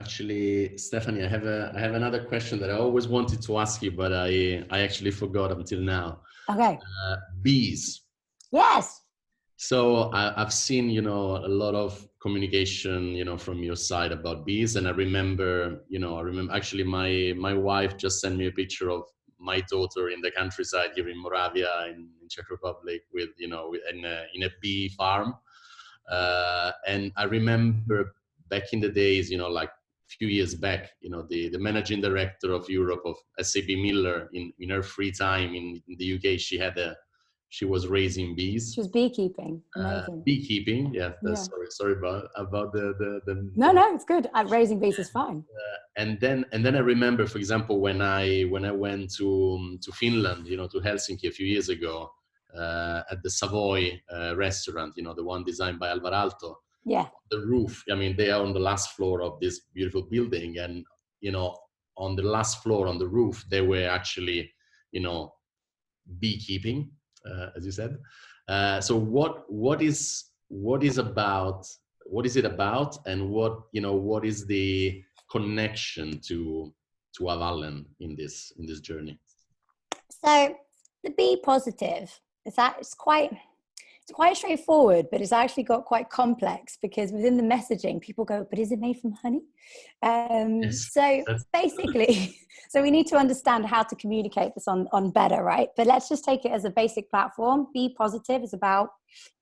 Actually, Stephanie, I have another question that I always wanted to ask you, but I actually forgot until now. Okay. Bees. Yes. So I've seen, a lot of communication, from your side about bees, and I remember actually my wife just sent me a picture of my daughter in the countryside here in Moravia in Czech Republic with, in a bee farm, and I remember back in the days, like a few years back, the managing director of Europe of SAB Miller in her free time in the UK, she was raising bees. She was beekeeping. Amazing. Beekeeping, yeah. Yeah. Sorry about No, it's good. Raising bees is fine. and then I remember, for example, when I went to Finland, to Helsinki a few years ago, at the Savoy restaurant, the one designed by Alvar Aalto. Yeah. The roof. I mean, they are on the last floor of this beautiful building, and on the last floor on the roof, they were actually, beekeeping, as you said. So what is it about, and what is the connection to Avallen in this journey? So the be positive is that it's quite straightforward, but it's actually got quite complex because within the messaging, people go, but is it made from honey? Yes, So basically, so we need to understand how to communicate this on better, right? But let's just take it as a basic platform. Be positive is about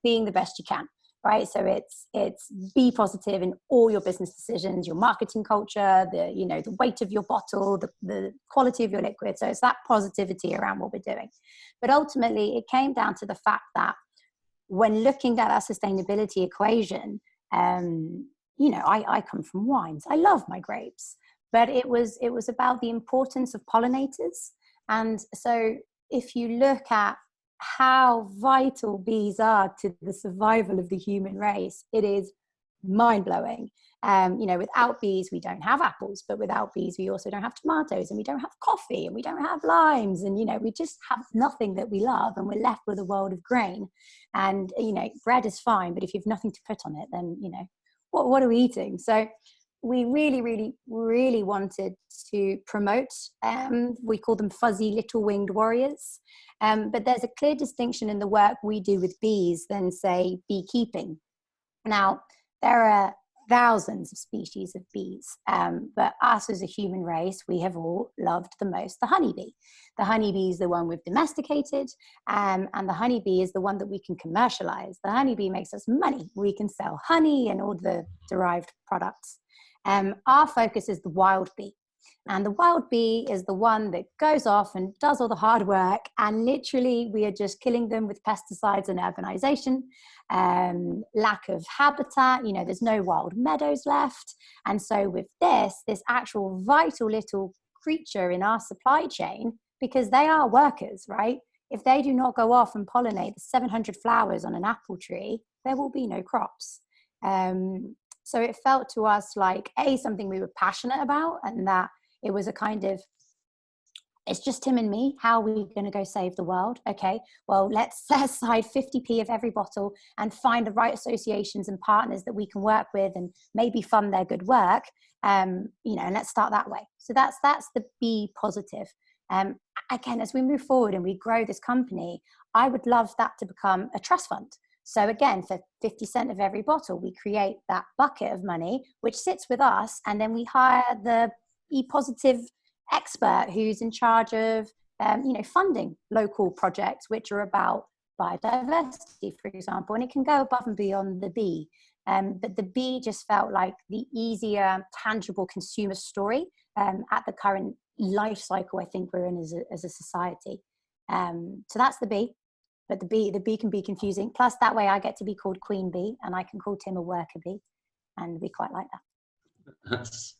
being the best you can, right? So it's be positive in all your business decisions, your marketing culture, the weight of your bottle, the quality of your liquid. So it's that positivity around what we're doing. But ultimately, it came down to the fact that when looking at our sustainability equation, I come from wines. I love my grapes, but it was about the importance of pollinators. And so if you look at how vital bees are to the survival of the human race, it is mind-blowing. Without bees, we don't have apples, but without bees, we also don't have tomatoes, and we don't have coffee, and we don't have limes, and, we just have nothing that we love, and we're left with a world of grain. And, bread is fine, but if you have nothing to put on it, then, what are we eating? So we really, really, really wanted to promote, we call them fuzzy little winged warriors. But there's a clear distinction in the work we do with bees than, say, beekeeping. Now, there are thousands of species of bees, but us as a human race, we have all loved the most the honeybee. The honeybee is the one we've domesticated, and the honeybee is the one that we can commercialize. The honeybee makes us money. We can sell honey and all the derived products. Our focus is the wild bee. And the wild bee is the one that goes off and does all the hard work, and literally we are just killing them with pesticides and urbanization, lack of habitat, there's no wild meadows left. And so with this actual vital little creature in our supply chain, because they are workers, right? If they do not go off and pollinate the 700 flowers on an apple tree, there will be no crops. So it felt to us like something we were passionate about, and that it was a kind of, it's just Tim and me. How are we going to go save the world? Okay, well, let's set aside 50p of every bottle and find the right associations and partners that we can work with and maybe fund their good work. And let's start that way. So that's the be positive. Again, as we move forward and we grow this company, I would love that to become a trust fund. So again, for 50 cents of every bottle, we create that bucket of money, which sits with us. And then we hire the e-positive expert who's in charge of, funding local projects, which are about biodiversity, for example. And it can go above and beyond the bee. But the bee just felt like the easier, tangible consumer story at the current life cycle I think we're in as a society. So that's the bee. But the bee can be confusing. Plus, that way I get to be called Queen Bee, and I can call Tim a worker bee, and we quite like that.